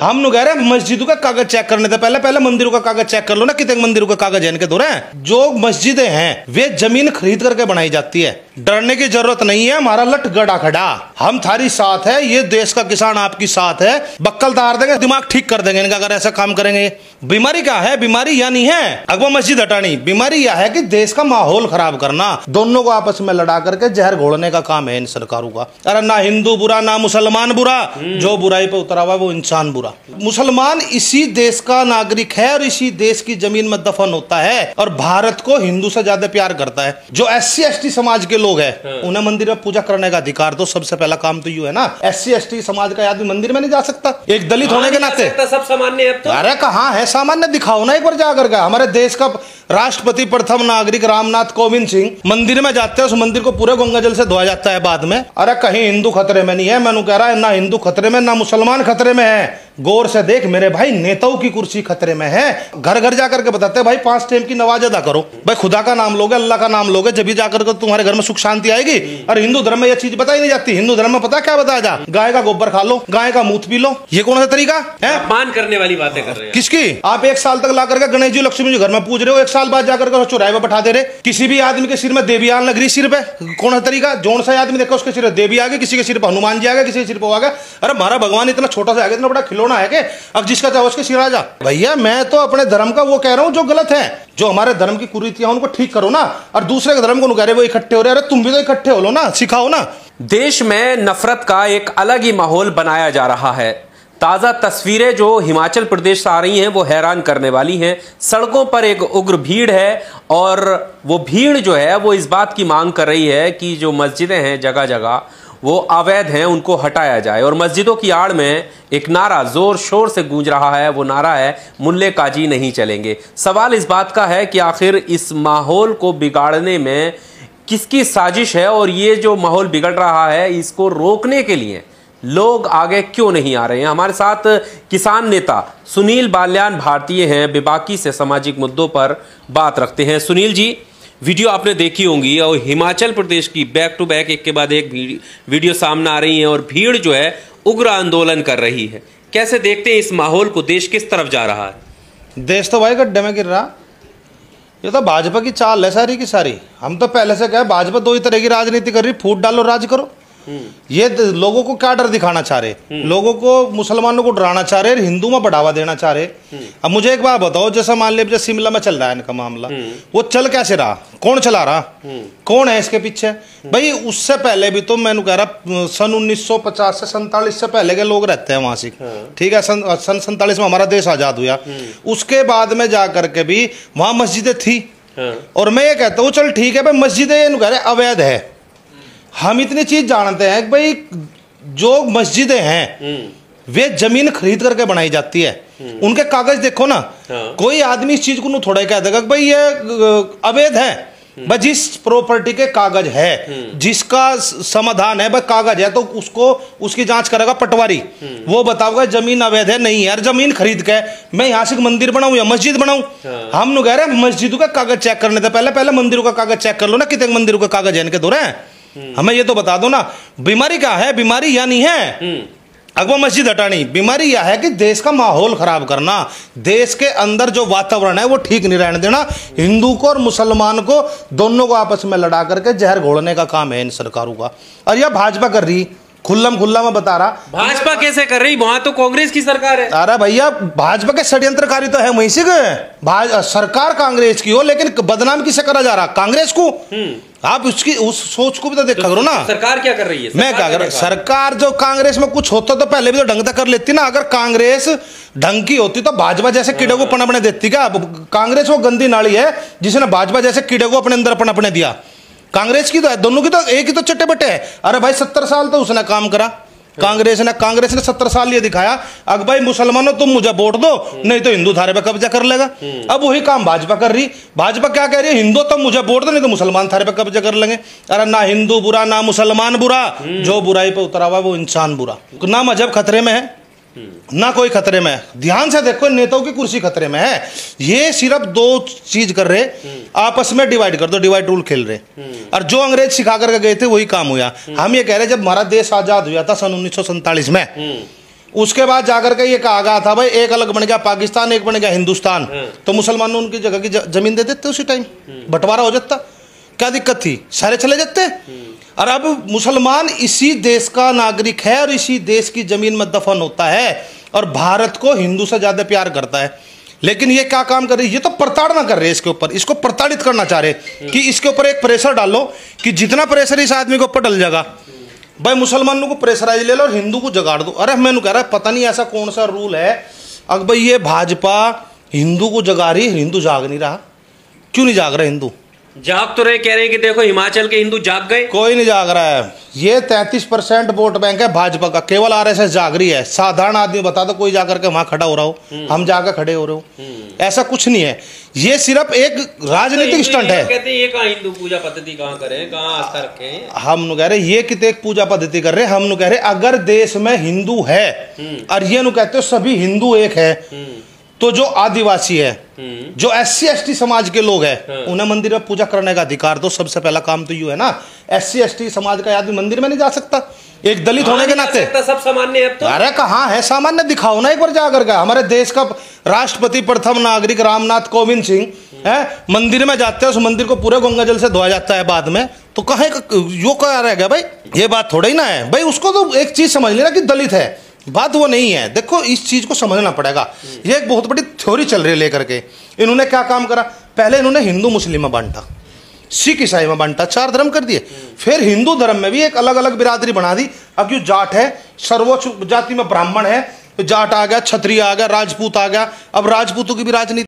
हम नु कह रहे मस्जिदों का कागज चेक करने से पहले पहले मंदिरों का कागज चेक कर लो ना, कितने मंदिरों का कागज है इनके दो रहे। जो मस्जिदें हैं वे जमीन खरीद करके बनाई जाती है, डरने की जरूरत नहीं है। हमारा लट गड़ा खड़ा, हम थारी साथ है, ये देश का किसान आपकी साथ है। बक्कल तार देंगे, दिमाग ठीक कर देंगे इनका अगर ऐसा काम करेंगे। बीमारी क्या है? बीमारी यह नहीं है अकबर मस्जिद हटानी, बीमारी यह है कि देश का माहौल खराब करना, दोनों को आपस में लड़ा करके जहर घोलने का काम है इन सरकारों का। अरे ना हिंदू बुरा ना मुसलमान बुरा, जो बुराई पे उतरा हुआ वो इंसान बुरा। मुसलमान इसी देश का नागरिक है और इसी देश की जमीन में दफन होता है और भारत को हिंदू से ज्यादा प्यार करता है। जो SC ST समाज के लोग हैं उन्हें मंदिर में पूजा करने का अधिकार, तो सबसे पहला काम तो यू है ना, SC ST समाज का आदमी मंदिर में नहीं जा सकता एक दलित होने के नाते। सब सामान्य है। अरे कहाँ है सामान्य? दिखाओ ना एक बार जाकर के। हमारे देश का राष्ट्रपति प्रथम नागरिक रामनाथ कोविंद सिंह मंदिर में जाते हैं, उस मंदिर को पूरे गंगा जल से धोया जाता है बाद में। अरे कहीं हिंदू खतरे में नहीं है, मैंने कह रहा है ना हिंदू खतरे में ना मुसलमान खतरे में है। गौर से देख मेरे भाई, नेताओं की कुर्सी खतरे में है। घर घर जाकर के बताते हैं भाई 5 टाइम की नमाज अदा करो, भाई खुदा का नाम लोगे, अल्लाह का नाम लोगे, जब भी जाकर के तुम्हारे घर में सुख शांति आएगी। और हिंदू धर्म में यह चीज बताई नहीं जाती। हिंदू धर्म में पता क्या बताया जा, गाय का गोबर खा लो, गाय का मूत पी लो। ये कौन सा तरीका है? अपमान करने वाली बातें कर रहे हैं। किसकी? आप 1 साल तक ला करके गणेश जी लक्ष्मी जी घर में पूज रहे हो, 1 साल बाद जाकर के चौराहे पे बैठा दे रहे। किसी भी आदमी के सिर में देवी आने लग रही, सिर पे कौन सा तरीका? जोन सा आदमी देखो उसके सिर में देवी आ गई, किसी के सिर पर हनुमान जी आ गए, किसी के सिर पर आ गया। अरे हमारा भगवान इतना छोटा सा आ गया, इतना बड़ा खिलौना है कि अब जिसका चाहे उसके सिर आ जा। भैया मैं तो अपने धर्म का वो कह रहा हूँ जो गलत है, जो हमारे धर्म की कुरीतियां उनको ठीक करो ना, और दूसरे के धर्म को कह रहे वो इकट्ठे हो रहे। अरे तुम भी तो इकट्ठे हो लो ना, सिखाओ ना। देश में नफरत का एक अलग ही माहौल बनाया जा रहा है। ताज़ा तस्वीरें जो हिमाचल प्रदेश से आ रही हैं वो हैरान करने वाली हैं। सड़कों पर एक उग्र भीड़ है और वो भीड़ जो है वो इस बात की मांग कर रही है कि जो मस्जिदें हैं जगह जगह वो अवैध हैं, उनको हटाया जाए। और मस्जिदों की आड़ में एक नारा जोर शोर से गूंज रहा है, वो नारा है मुल्ले काजी नहीं चलेंगे। सवाल इस बात का है कि आखिर इस माहौल को बिगाड़ने में किसकी साजिश है और ये जो माहौल बिगड़ रहा है इसको रोकने के लिए लोग आगे क्यों नहीं आ रहे हैं। हमारे साथ किसान नेता सुनील बाल्यान भारतीय हैं, बेबाकी से सामाजिक मुद्दों पर बात रखते हैं। सुनील जी, वीडियो आपने देखी होंगी और हिमाचल प्रदेश की बैक टू बैक एक के बाद एक वीडियो सामने आ रही है और भीड़ जो है उग्र आंदोलन कर रही है। कैसे देखते हैं इस माहौल को? देश किस तरफ जा रहा है? देश तो भाई गड्ढे में गिर रहा। ये तो भाजपा की चाल है सारी की सारी। हम तो पहले से कहे भाजपा 2 ही तरह की राजनीति कर रही, फूट डालो राज करो। ये लोगों को क्या डर दिखाना चाह रहे? लोगों को, मुसलमानों को डराना चाह रहे, हिंदू में बढ़ावा देना चाह रहे। अब मुझे एक बात बताओ, जैसा मान लीजिए शिमला में चल रहा है इनका मामला, वो चल कैसे रहा? कौन चला रहा? कौन है इसके पीछे? भाई उससे पहले भी तो मैंने कह रहा सन 1950 से 47 से पहले के लोग रहते हैं वहां से, ठीक है। सन 47 में हमारा देश आजाद हुआ, उसके बाद में जाकर के भी वहां मस्जिदें थी। और मैं ये कहता हूँ चल ठीक है भाई, मस्जिदें अवैध है, हम इतनी चीज जानते हैं कि भाई जो मस्जिदें हैं वे जमीन खरीद करके बनाई जाती है, उनके कागज देखो ना। कोई आदमी इस चीज को थोड़ा कह देगा कि भाई ये अवैध है। भाई जिस प्रॉपर्टी के कागज है, जिसका समाधान है, भाई कागज है, तो उसको उसकी जांच करेगा पटवारी, वो बताओगे जमीन अवैध है नहीं यार, जमीन खरीद के मैं यहाँ से मंदिर बनाऊं या मस्जिद बनाऊं। हम लोग कह रहे हैं मस्जिदों का कागज चेक करने से पहले पहले मंदिरों का कागज चेक कर लो ना, कितने मंदिरों का कागज है इनके दो रहे। हमें ये तो बता दो ना, बीमारी क्या है? बीमारी यह नहीं है अकबर मस्जिद हटानी, बीमारी यह है कि देश का माहौल खराब करना, देश के अंदर जो वातावरण है वो ठीक नहीं रहने देना। हिंदू को और मुसलमान को दोनों को आपस में लड़ा करके जहर घोलने का काम है इन सरकारों का। और यह भाजपा कर रही, खुल्लम खुल्ला मैं बता रहा। भाजपा कैसे कर रही? वहां तो कांग्रेस की सरकार है। अरे भैया भाजपा के षड्यंत्रकारी तो है वहीं से सरकार कांग्रेस की हो, लेकिन बदनाम किसे करा जा रहा? कांग्रेस को। आप उसकी उस सोच को भी तो देखा करो ना। सरकार क्या कर रही है? मैं क्या कर रहा? सरकार जो कांग्रेस में कुछ होता तो पहले भी तो ढंग तक कर लेती ना। अगर कांग्रेस ढंग की होती तो भाजपा जैसे कीड़े को पनपने देती क्या? कांग्रेस वो गंदी नाली है जिसने भाजपा जैसे कीड़े को अपने अंदर पनपने दिया। कांग्रेस की तो है, दोनों की तो एक ही तो चट्टे बट्टे है। अरे भाई 70 साल तो उसने काम करा, कांग्रेस ने 70 साल ये दिखाया अब भाई मुसलमानों तुम मुझे वोट दो, नहीं तो हिंदू थारे पे कब्जा कर लेगा। अब वही काम भाजपा कर रही। भाजपा क्या कह रही है? हिंदू तुम मुझे वोट दो, नहीं तो मुसलमान थारे पे कब्जा कर लेंगे। अरे ना हिंदू बुरा ना मुसलमान बुरा, जो बुराई पे उतरा हुआ वो इंसान बुरा। ना मजहब खतरे में है ना कोई खतरे में है। ध्यान से देखो, नेताओं की कुर्सी खतरे में है। ये सिर्फ 2 चीज कर रहे, आपस में डिवाइड कर दो, डिवाइड रूल खेल रहे। और जो अंग्रेज सिखा करके गए थे वही काम हुआ। हम ये कह रहे जब हमारा देश आजाद हुआ था सन 1947 में, उसके बाद जाकर के ये कहा गया था भाई एक अलग बन गया पाकिस्तान, एक बन गया हिंदुस्तान, तो मुसलमानों उनकी जगह की जमीन दे देते उसी टाइम, बंटवारा हो जाता, क्या दिक्कत थी, सारे चले जाते। और अब मुसलमान इसी देश का नागरिक है और इसी देश की जमीन में दफन होता है और भारत को हिंदू से ज्यादा प्यार करता है। लेकिन ये क्या काम कर रही है, ये तो प्रताड़ना कर रहे हैं इसके ऊपर, इसको प्रताड़ित करना चाह रहे कि इसके ऊपर एक प्रेशर डालो कि जितना प्रेशर इस आदमी के ऊपर डल जाएगा, भाई मुसलमानों को प्रेशराइज ले लो और हिंदू को जगाड़ दो। अरे मैंने कह रहा है पता नहीं ऐसा कौन सा रूल है, अगर भाई ये भाजपा हिंदू को जगा रही, हिंदू जाग नहीं रहा, क्यों नहीं जाग रहा हिंदू? जाग तो रहे, कह रहे हैं कि देखो हिमाचल के हिंदू जाग गए, कोई नहीं जाग रहा है। ये 33% वोट बैंक है भाजपा का, केवल आरएसएस जाग रही है। साधारण आदमी बता दो कोई जाकर के वहां खड़ा हो रहा हो, हम जाकर खड़े हो रहे हो, ऐसा कुछ नहीं है। ये सिर्फ एक राजनीतिक स्टंट है। कहते हैं ये कहाँ हिंदू पूजा पद्धति कहाँ करें, कहाँ आस्था रखें। हम कह रहे ये कितने पूजा पद्धति कर रहे हैं, हम कह रहे अगर देश में हिंदू है और ये कहते हो सभी हिंदू एक है, तो जो आदिवासी है, जो SC ST समाज के लोग हैं, उन्हें मंदिर में पूजा करने का अधिकार दो। सबसे पहला काम तो यू है ना, SC ST समाज का आदमी मंदिर में नहीं जा सकता, एक दलित होने के नाते। सब सामान्य है तो। अरे कहाँ है सामान्य, दिखाओ ना एक बार जाकर के। हमारे देश का राष्ट्रपति प्रथम नागरिक रामनाथ कोविंद सिंह है, मंदिर में जाते हैं, उस मंदिर को पूरे गंगा जल से धोया जाता है बाद में, तो कहे यो क्या रह गया भाई, ये बात थोड़ा ही ना है भाई। उसको तो एक चीज समझ लेना कि दलित है, बात वो नहीं है। देखो इस चीज को समझना पड़ेगा, ये एक बहुत बड़ी थ्योरी चल रही है लेकर के। इन्होंने क्या काम करा, पहले इन्होंने हिंदू मुस्लिम में बांटा, सिख ईसाई में बांटा, 4 धर्म कर दिए। फिर हिंदू धर्म में भी एक अलग अलग बिरादरी बना दी। अब जो जाट है, सर्वोच्च जाति में ब्राह्मण है, जाट आ गया, क्षत्रिय आ गया, राजपूत आ गया। अब राजपूतों की भी राजनीति